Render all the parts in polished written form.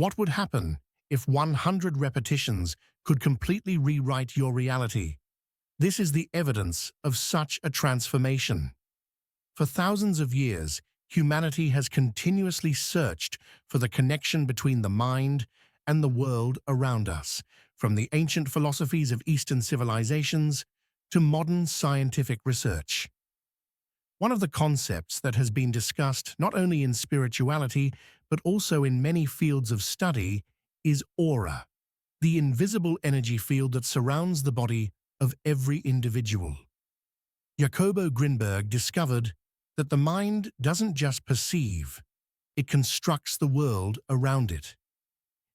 What would happen if 100 repetitions could completely rewrite your reality? This is the evidence of such a transformation. For thousands of years, humanity has continuously searched for the connection between the mind and the world around us, from the ancient philosophies of Eastern civilizations to modern scientific research. One of the concepts that has been discussed not only in spirituality but also in many fields of study is aura, the invisible energy field that surrounds the body of every individual. Jacobo Grinberg discovered that the mind doesn't just perceive, it constructs the world around it.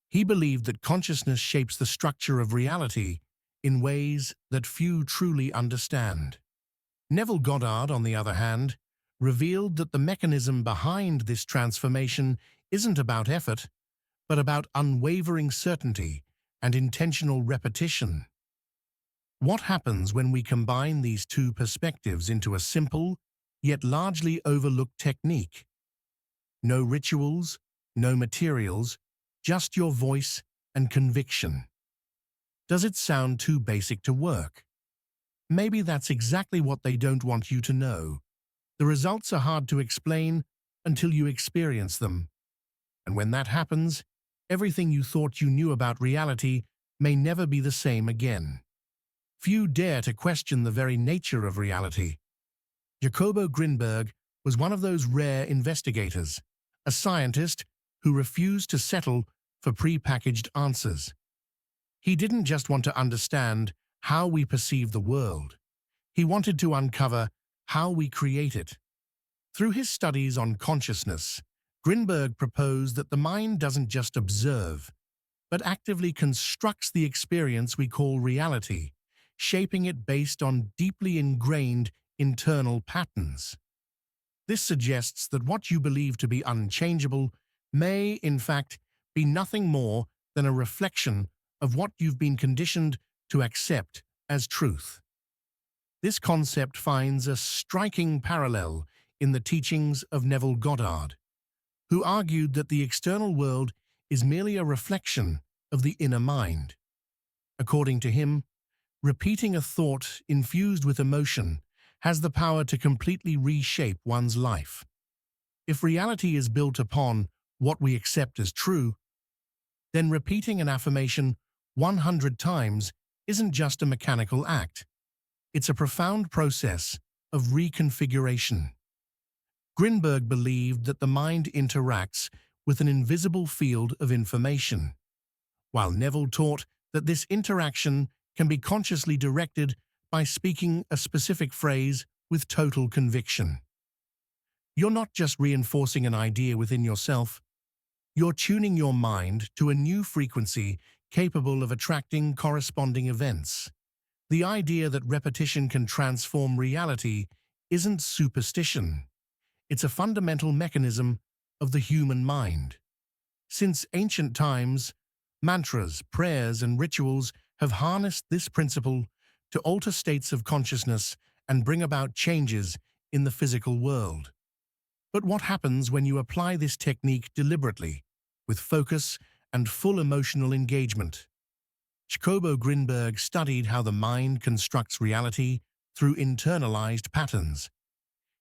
He believed that consciousness shapes the structure of reality in ways that few truly understand. Neville Goddard, on the other hand, revealed that the mechanism behind this transformation isn't about effort, but about unwavering certainty and intentional repetition. What happens when we combine these two perspectives into a simple, yet largely overlooked technique? No rituals, no materials, just your voice and conviction. Does it sound too basic to work? Maybe that's exactly what they don't want you to know. The results are hard to explain until you experience them. And when that happens, everything you thought you knew about reality may never be the same again. Few dare to question the very nature of reality. Jacobo Grinberg was one of those rare investigators, a scientist who refused to settle for pre-packaged answers. He didn't just want to understand how we perceive the world. He wanted to uncover how we create it. Through his studies on consciousness, Grinberg proposed that the mind doesn't just observe, but actively constructs the experience we call reality, shaping it based on deeply ingrained internal patterns. This suggests that what you believe to be unchangeable may, in fact, be nothing more than a reflection of what you've been conditioned to accept as truth. This concept finds a striking parallel in the teachings of Neville Goddard, who argued that the external world is merely a reflection of the inner mind. According to him, repeating a thought infused with emotion has the power to completely reshape one's life. If reality is built upon what we accept as true, then repeating an affirmation 100 times isn't just a mechanical act. It's a profound process of reconfiguration. Grinberg believed that the mind interacts with an invisible field of information, while Neville taught that this interaction can be consciously directed by speaking a specific phrase with total conviction. You're not just reinforcing an idea within yourself, you're tuning your mind to a new frequency capable of attracting corresponding events. The idea that repetition can transform reality isn't superstition. It's a fundamental mechanism of the human mind. Since ancient times, mantras, prayers, and rituals have harnessed this principle to alter states of consciousness and bring about changes in the physical world. But what happens when you apply this technique deliberately, with focus and full emotional engagement? Jacobo Grinberg studied how the mind constructs reality through internalized patterns.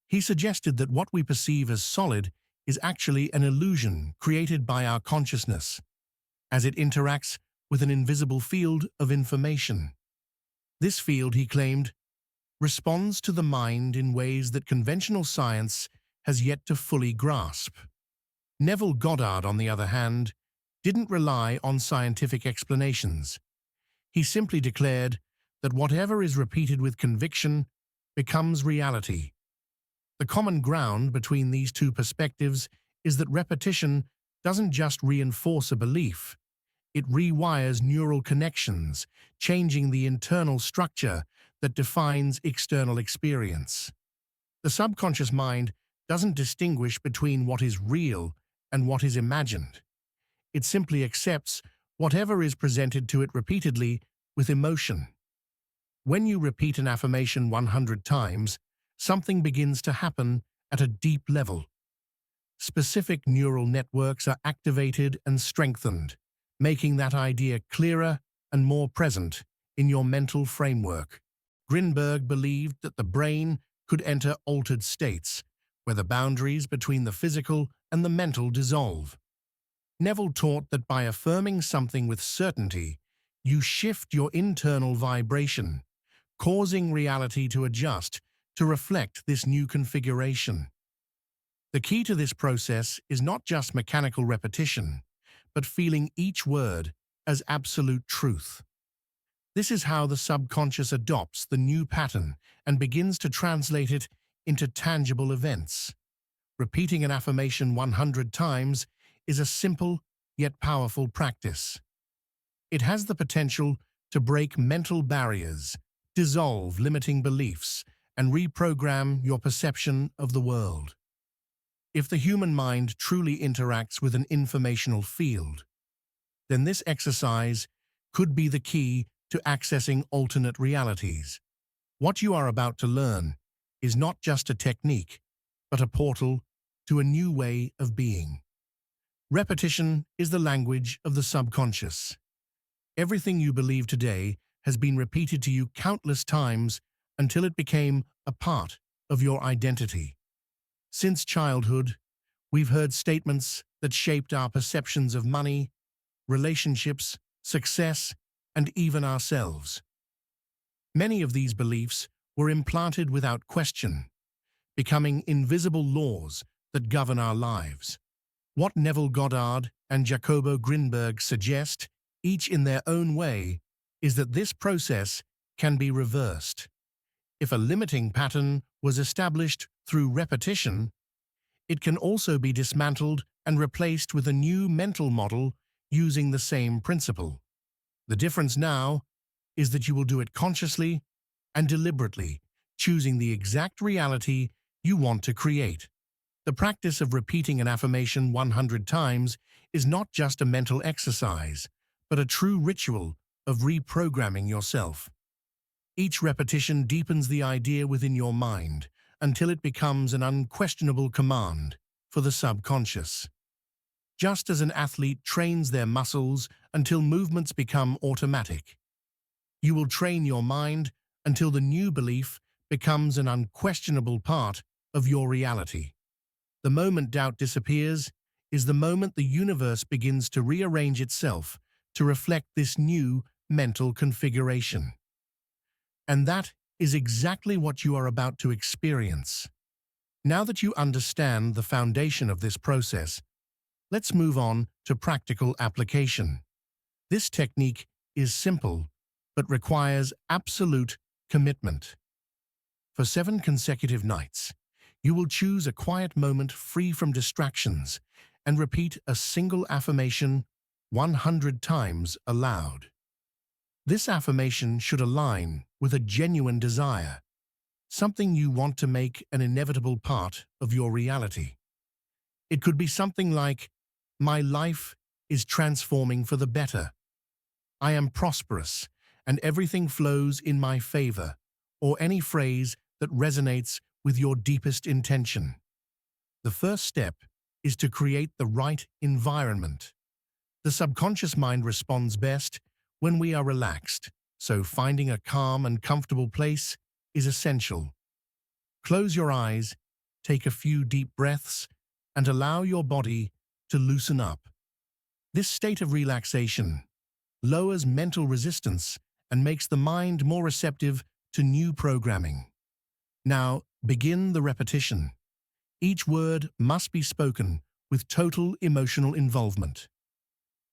He suggested that what we perceive as solid is actually an illusion created by our consciousness, as it interacts with an invisible field of information. This field, he claimed, responds to the mind in ways that conventional science has yet to fully grasp. Neville Goddard, on the other hand, didn't rely on scientific explanations. He simply declared that whatever is repeated with conviction becomes reality. The common ground between these two perspectives is that repetition doesn't just reinforce a belief, it rewires neural connections, changing the internal structure that defines external experience. The subconscious mind doesn't distinguish between what is real and what is imagined. It simply accepts whatever is presented to it repeatedly with emotion. When you repeat an affirmation 100 times, something begins to happen at a deep level. specific neural networks are activated and strengthened, making that idea clearer and more present in your mental framework. Grinberg believed that the brain could enter altered states, where the boundaries between the physical and the mental dissolve. Neville taught that by affirming something with certainty, you shift your internal vibration, causing reality to adjust to reflect this new configuration. The key to this process is not just mechanical repetition, but feeling each word as absolute truth. This is how the subconscious adopts the new pattern and begins to translate it into tangible events. Repeating an affirmation 100 times is a simple yet powerful practice. It has the potential to break mental barriers, dissolve limiting beliefs, and reprogram your perception of the world. If the human mind truly interacts with an informational field, then this exercise could be the key to accessing alternate realities. What you are about to learn is not just a technique, but a portal to a new way of being. Repetition is the language of the subconscious. Everything you believe today has been repeated to you countless times until it became a part of your identity. Since childhood, we've heard statements that shaped our perceptions of money, relationships, success, and even ourselves. Many of these beliefs were implanted without question, becoming invisible laws that govern our lives. What Neville Goddard and Jacobo Grinberg suggest, each in their own way, is that this process can be reversed. If a limiting pattern was established through repetition, it can also be dismantled and replaced with a new mental model using the same principle. The difference now is that you will do it consciously and deliberately, choosing the exact reality you want to create. The practice of repeating an affirmation 100 times is not just a mental exercise, but a true ritual of reprogramming yourself. Each repetition deepens the idea within your mind until it becomes an unquestionable command for the subconscious. Just as an athlete trains their muscles until movements become automatic, you will train your mind until the new belief becomes an unquestionable part of your reality. The moment doubt disappears is the moment the universe begins to rearrange itself to reflect this new mental configuration. And that is exactly what you are about to experience. Now that you understand the foundation of this process, let's move on to practical application. This technique is simple, but requires absolute commitment. For 7 consecutive nights, you will choose a quiet moment free from distractions and repeat a single affirmation 100 times aloud. This affirmation should align with a genuine desire, something you want to make an inevitable part of your reality. It could be something like, "My life is transforming for the better. I am prosperous, and everything flows in my favor," or any phrase that resonates with your deepest intention. The first step is to create the right environment. The subconscious mind responds best when we are relaxed, so finding a calm and comfortable place is essential. Close your eyes, take a few deep breaths, and allow your body to loosen up. This state of relaxation lowers mental resistance and makes the mind more receptive to new programming. Now, begin the repetition. Each word must be spoken with total emotional involvement.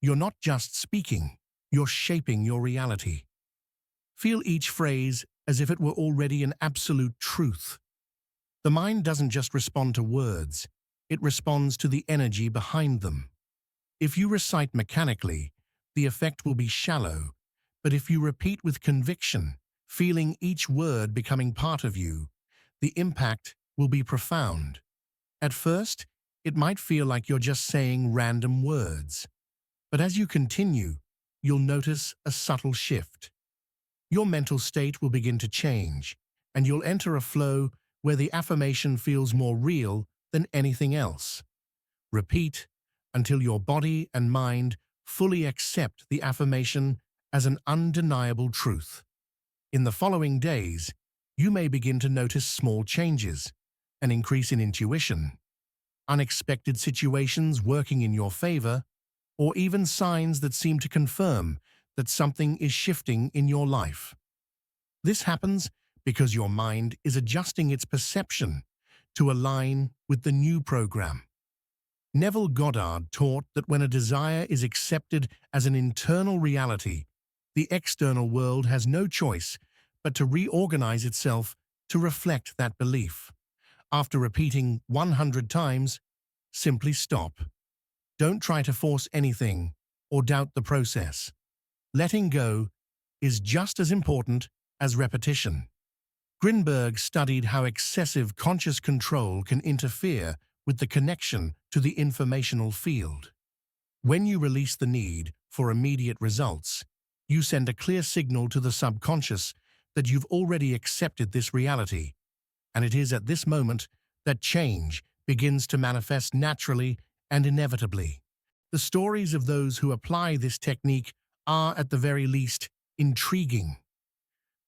You're not just speaking, you're shaping your reality. Feel each phrase as if it were already an absolute truth. The mind doesn't just respond to words, it responds to the energy behind them. If you recite mechanically, the effect will be shallow, but if you repeat with conviction, feeling each word becoming part of you, the impact will be profound. At first, it might feel like you're just saying random words, but as you continue, you'll notice a subtle shift. Your mental state will begin to change, and you'll enter a flow where the affirmation feels more real than anything else. Repeat until your body and mind fully accept the affirmation as an undeniable truth. In the following days, you may begin to notice small changes, an increase in intuition, unexpected situations working in your favor, or even signs that seem to confirm that something is shifting in your life. This happens because your mind is adjusting its perception to align with the new program. Neville Goddard taught that when a desire is accepted as an internal reality, the external world has no choice but to reorganize itself to reflect that belief. After repeating 100 times, simply stop. Don't try to force anything or doubt the process. Letting go is just as important as repetition. Grinberg studied how excessive conscious control can interfere with the connection to the informational field. When you release the need for immediate results, you send a clear signal to the subconscious that you've already accepted this reality, and it is at this moment that change begins to manifest naturally and inevitably. The stories of those who apply this technique are, at the very least, intriguing.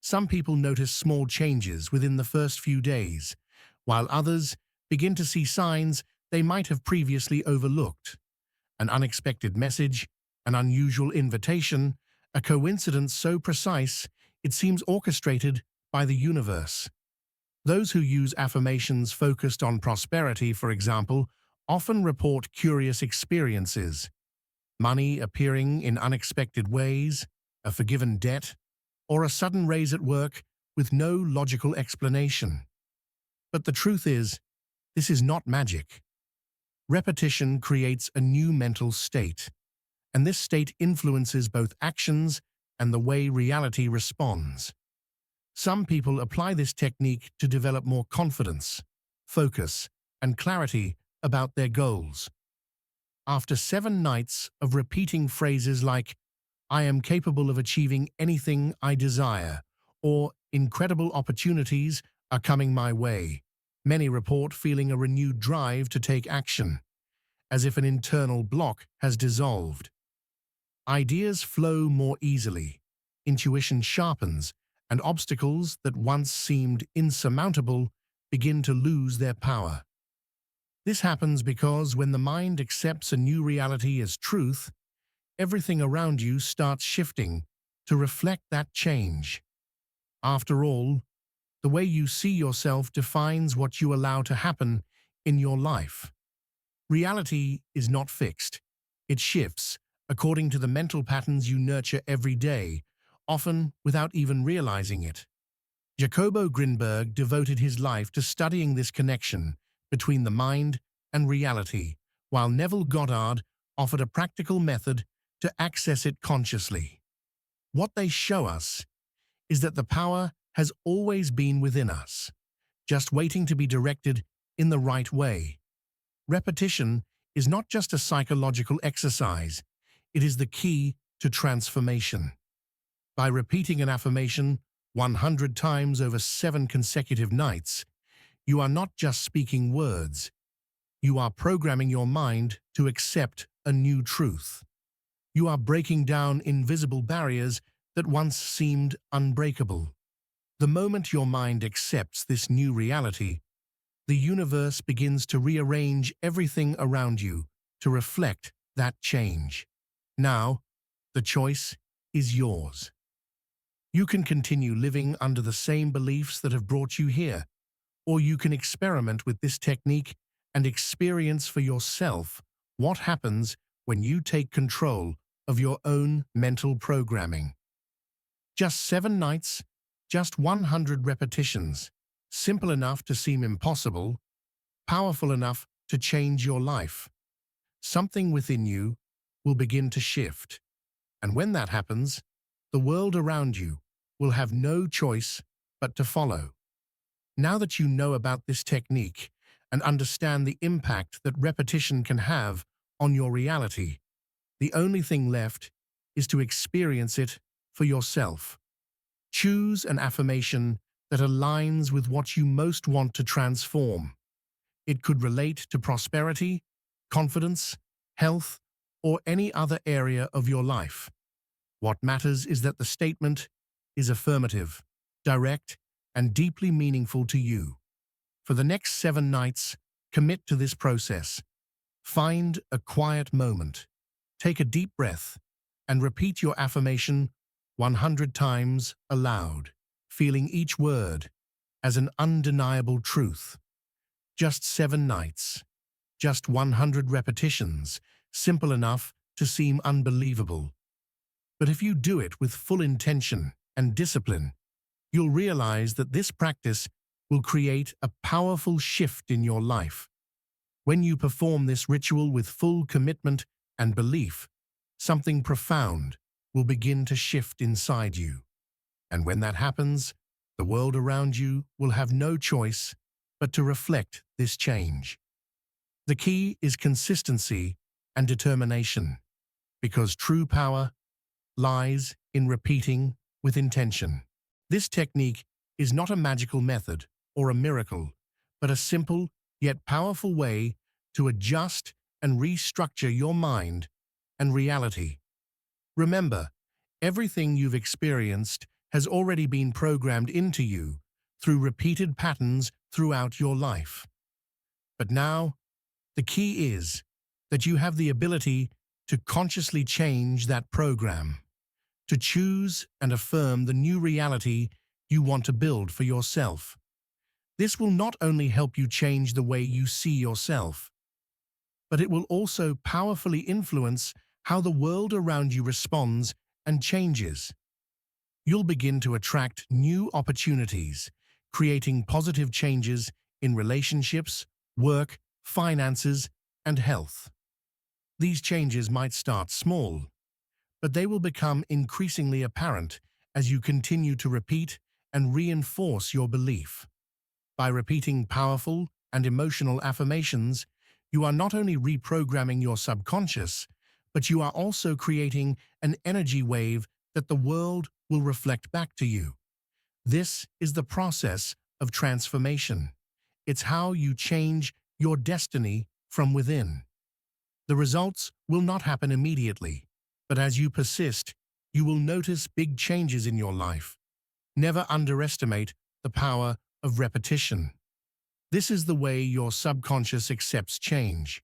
Some people notice small changes within the first few days, while others begin to see signs they might have previously overlooked. An unexpected message, an unusual invitation, a coincidence so precise it seems orchestrated by the universe. Those who use affirmations focused on prosperity, for example, often report curious experiences. Money appearing in unexpected ways, a forgiven debt, or a sudden raise at work with no logical explanation. But the truth is, this is not magic. Repetition creates a new mental state, and this state influences both actions and the way reality responds. Some people apply this technique to develop more confidence, focus, and clarity about their goals. After 7 nights of repeating phrases like, "I am capable of achieving anything I desire," or "incredible opportunities are coming my way," many report feeling a renewed drive to take action, as if an internal block has dissolved. Ideas flow more easily, intuition sharpens, and obstacles that once seemed insurmountable begin to lose their power. This happens because when the mind accepts a new reality as truth, everything around you starts shifting to reflect that change. After all, the way you see yourself defines what you allow to happen in your life. Reality is not fixed. It shifts according to the mental patterns you nurture every day, often without even realizing it. Jacobo Grinberg devoted his life to studying this connection between the mind and reality, while Neville Goddard offered a practical method to access it consciously. What they show us is that the power has always been within us, just waiting to be directed in the right way. Repetition is not just a psychological exercise, it is the key to transformation. By repeating an affirmation 100 times over 7 consecutive nights, you are not just speaking words, you are programming your mind to accept a new truth. You are breaking down invisible barriers that once seemed unbreakable. The moment your mind accepts this new reality, the universe begins to rearrange everything around you to reflect that change. Now, the choice is yours. You can continue living under the same beliefs that have brought you here, or you can experiment with this technique and experience for yourself what happens when you take control of your own mental programming. Just 7 nights, just 100 repetitions, simple enough to seem impossible, powerful enough to change your life. Something within you will begin to shift, and when that happens, the world around you will have no choice but to follow. Now that you know about this technique and understand the impact that repetition can have on your reality, the only thing left is to experience it for yourself. Choose an affirmation that aligns with what you most want to transform. It could relate to prosperity, confidence, health, or any other area of your life. What matters is that the statement is affirmative, direct, and deeply meaningful to you. For the next 7 nights, commit to this process. Find a quiet moment, take a deep breath, and repeat your affirmation 100 times aloud, feeling each word as an undeniable truth. Just 7 nights, just 100 repetitions, simple enough to seem unbelievable. But if you do it with full intention and discipline, you'll realize that this practice will create a powerful shift in your life. When you perform this ritual with full commitment and belief, something profound will begin to shift inside you. And when that happens, the world around you will have no choice but to reflect this change. The key is consistency and determination, because true power lies in repeating with intention. This technique is not a magical method or a miracle, but a simple yet powerful way to adjust and restructure your mind and reality. Remember, everything you've experienced has already been programmed into you through repeated patterns throughout your life. But now, the key is that you have the ability to consciously change that program, to choose and affirm the new reality you want to build for yourself. This will not only help you change the way you see yourself, but it will also powerfully influence how the world around you responds and changes. You'll begin to attract new opportunities, creating positive changes in relationships, work, finances, and health. These changes might start small, but they will become increasingly apparent as you continue to repeat and reinforce your belief. By repeating powerful and emotional affirmations, you are not only reprogramming your subconscious, but you are also creating an energy wave that the world will reflect back to you. This is the process of transformation. It's how you change your destiny from within. The results will not happen immediately, but as you persist, you will notice big changes in your life. Never underestimate the power of repetition. This is the way your subconscious accepts change.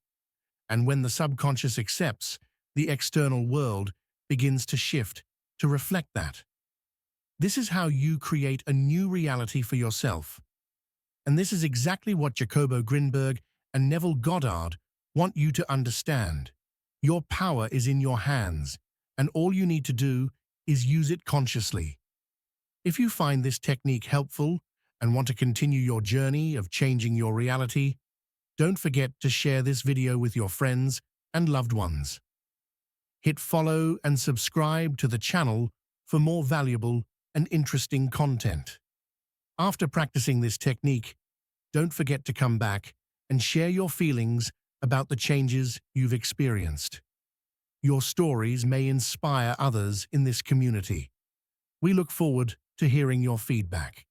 And when the subconscious accepts, the external world begins to shift to reflect that. This is how you create a new reality for yourself. And this is exactly what Jacobo Grinberg and Neville Goddard want you to understand. Your power is in your hands, and all you need to do is use it consciously. If you find this technique helpful and want to continue your journey of changing your reality, don't forget to share this video with your friends and loved ones. Hit follow and subscribe to the channel for more valuable and interesting content. After practicing this technique, don't forget to come back and share your feelings about the changes you've experienced. Your stories may inspire others in this community. We look forward to hearing your feedback.